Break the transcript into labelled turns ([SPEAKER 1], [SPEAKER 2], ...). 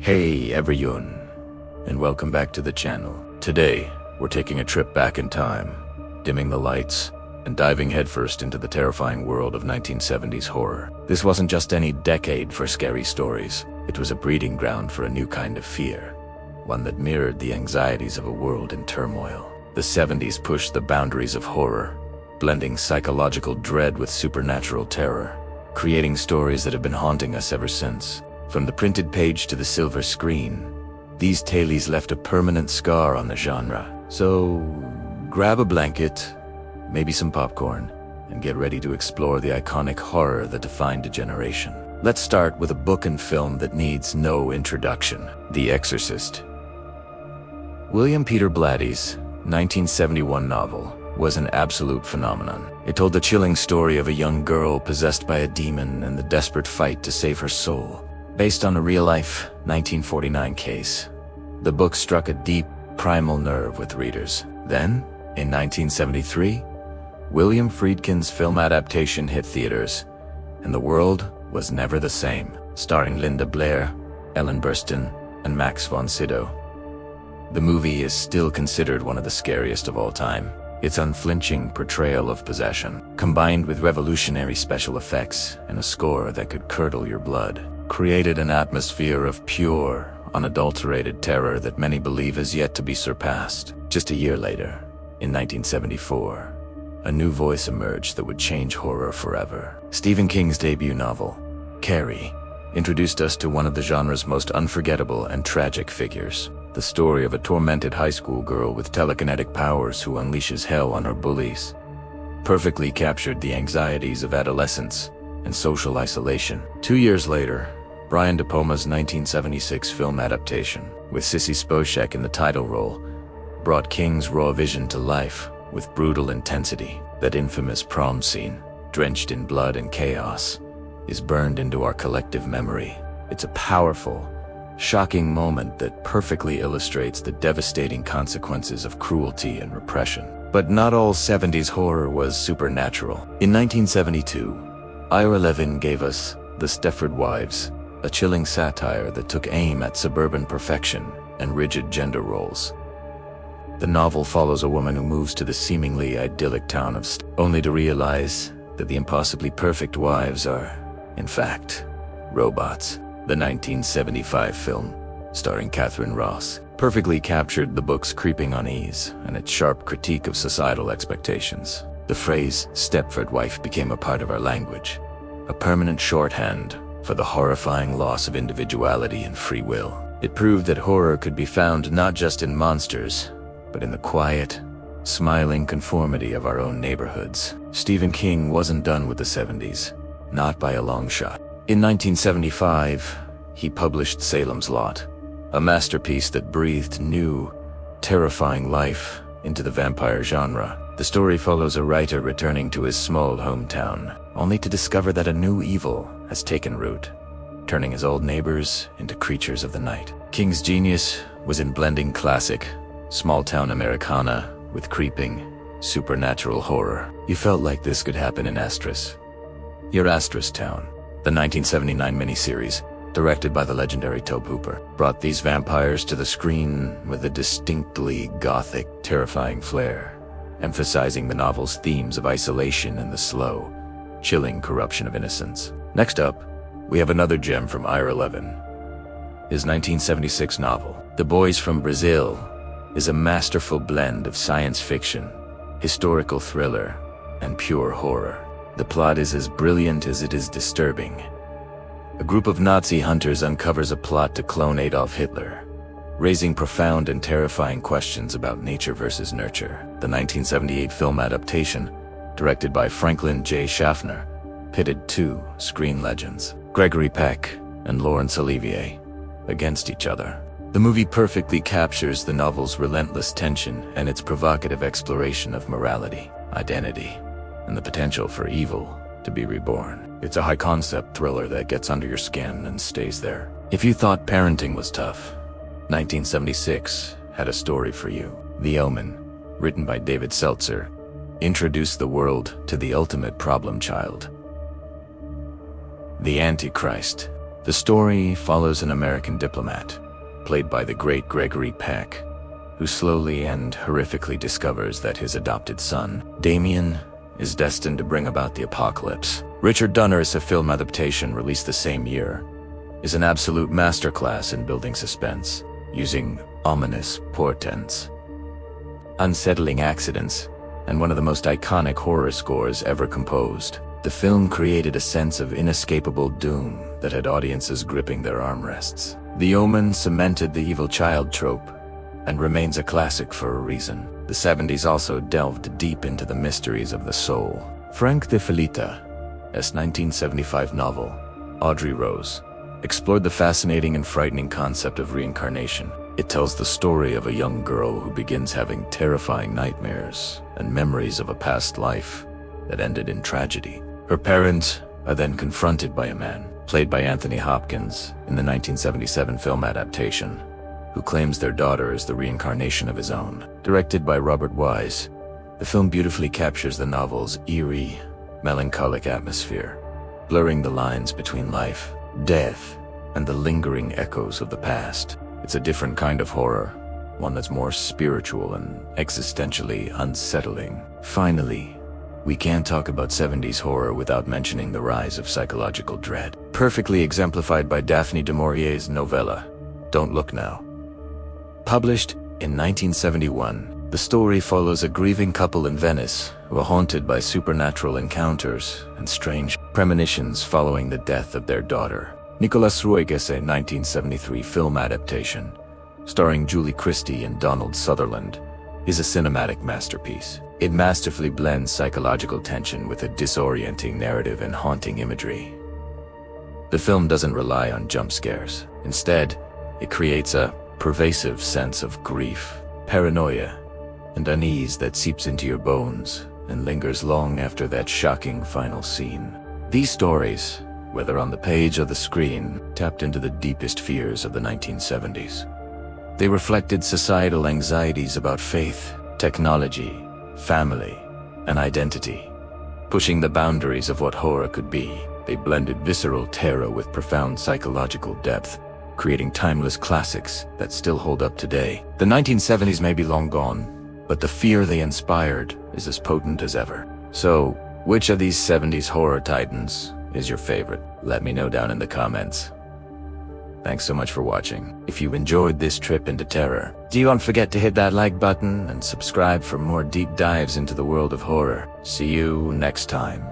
[SPEAKER 1] Hey everyone, and welcome back to the channel. Today, we're taking a trip back in time, dimming the lights, and diving headfirst into the terrifying world of 1970s horror. This wasn't just any decade for scary stories, it was a breeding ground for a new kind of fear, one that mirrored the anxieties of a world in turmoil. The 70s pushed the boundaries of horror, blending psychological dread with supernatural terror, creating stories that have been haunting us ever since. From the printed page to the silver screen, these tales left a permanent scar on the genre. So, grab a blanket, maybe some popcorn, and get ready to explore the iconic horror that defined a generation. Let's start with a book and film that needs no introduction: The Exorcist. William Peter Blatty's 1971 novel was an absolute phenomenon. It told the chilling story of a young girl possessed by a demon and the desperate fight to save her soul. Based on a real-life 1949 case, the book struck a deep, primal nerve with readers. Then, in 1973, William Friedkin's film adaptation hit theaters, and the world was never the same. Starring Linda Blair, Ellen Burstyn, and Max von Sydow, the movie is still considered one of the scariest of all time. Its unflinching portrayal of possession, combined with revolutionary special effects and a score that could curdle your blood, created an atmosphere of pure, unadulterated terror that many believe has yet to be surpassed. Just a year later, in 1974, a new voice emerged that would change horror forever. Stephen King's debut novel, Carrie, introduced us to one of the genre's most unforgettable and tragic figures. The story of a tormented high school girl with telekinetic powers who unleashes hell on her bullies, perfectly captured the anxieties of adolescence and social isolation. 2 years later, Brian De Palma's 1976 film adaptation, with Sissy Spacek in the title role, brought King's raw vision to life with brutal intensity. That infamous prom scene, drenched in blood and chaos, is burned into our collective memory. It's a powerful, shocking moment that perfectly illustrates the devastating consequences of cruelty and repression. But not all 70s horror was supernatural. In 1972, Ira Levin gave us The Stepford Wives, a chilling satire that took aim at suburban perfection and rigid gender roles. The novel follows a woman who moves to the seemingly idyllic town of only to realize that the impossibly perfect wives are, in fact, robots. The 1975 film, starring Catherine Ross, perfectly captured the book's creeping unease and its sharp critique of societal expectations. The phrase Stepford wife became a part of our language, a permanent shorthand for the horrifying loss of individuality and free will. It proved that horror could be found not just in monsters, but in the quiet, smiling conformity of our own neighborhoods. Stephen King wasn't done with the 70s, not by a long shot. In 1975, he published Salem's Lot, a masterpiece that breathed new, terrifying life into the vampire genre. The story follows a writer returning to his small hometown, only to discover that a new evil has taken root, turning his old neighbors into creatures of the night. King's genius was in blending classic, small-town Americana with creeping, supernatural horror. You felt like this could happen in Astris. Your Astris town. The 1979 miniseries, directed by the legendary Tobe Hooper, brought these vampires to the screen with a distinctly gothic, terrifying flair, emphasizing the novel's themes of isolation and the slow, chilling corruption of innocence. Next up, we have another gem from Ira Levin. His 1976 novel, The Boys from Brazil, is a masterful blend of science fiction, historical thriller, and pure horror. The plot is as brilliant as it is disturbing. A group of Nazi hunters uncovers a plot to clone Adolf Hitler, raising profound and terrifying questions about nature versus nurture. The 1978 film adaptation, directed by Franklin J. Schaffner, pitted two screen legends, Gregory Peck and Laurence Olivier, against each other. The movie perfectly captures the novel's relentless tension and its provocative exploration of morality, identity, and the potential for evil to be reborn. It's a high-concept thriller that gets under your skin and stays there. If you thought parenting was tough, 1976 had a story for you. The Omen, written by David Seltzer, introduced the world to the ultimate problem child, the Antichrist. The The story follows an American diplomat, played by the great Gregory Peck, who slowly and horrifically discovers that his adopted son, Damien, is destined to bring about the apocalypse. Richard Donner's film adaptation, released the same year, is an absolute masterclass in building suspense, using ominous portents, unsettling accidents, and one of the most iconic horror scores ever composed. The film created a sense of inescapable doom that had audiences gripping their armrests. The Omen cemented the evil child trope and remains a classic for a reason. The 70s also delved deep into the mysteries of the soul. Frank de Felitta's 1975 novel, Audrey Rose, explored the fascinating and frightening concept of reincarnation. It tells the story of a young girl who begins having terrifying nightmares and memories of a past life that ended in tragedy. Her parents are then confronted by a man, played by Anthony Hopkins in the 1977 film adaptation, who claims their daughter is the reincarnation of his own. Directed by Robert Wise, the film beautifully captures the novel's eerie, melancholic atmosphere, blurring the lines between life, death, and the lingering echoes of the past. It's a different kind of horror, one that's more spiritual and existentially unsettling. Finally, we can't talk about 70s horror without mentioning the rise of psychological dread, perfectly exemplified by Daphne du Maurier's novella, Don't Look Now. Published in 1971, the story follows a grieving couple in Venice who are haunted by supernatural encounters and strange premonitions following the death of their daughter. Nicolas Roeg's 1973 film adaptation, starring Julie Christie and Donald Sutherland, is a cinematic masterpiece. It masterfully blends psychological tension with a disorienting narrative and haunting imagery. The film doesn't rely on jump scares. Instead, it creates a pervasive sense of grief, paranoia, and unease that seeps into your bones and lingers long after that shocking final scene. These stories, whether on the page or the screen, tapped into the deepest fears of the 1970s. They reflected societal anxieties about faith, technology, family, and identity. Pushing the boundaries of what horror could be, they blended visceral terror with profound psychological depth, creating timeless classics that still hold up today. The 1970s may be long gone, but the fear they inspired is as potent as ever. So, which of these 70s horror titans is your favorite? Let me know down in the comments. Thanks so much for watching. If you enjoyed this trip into terror, don't forget to hit that like button and subscribe for more deep dives into the world of horror. See you next time.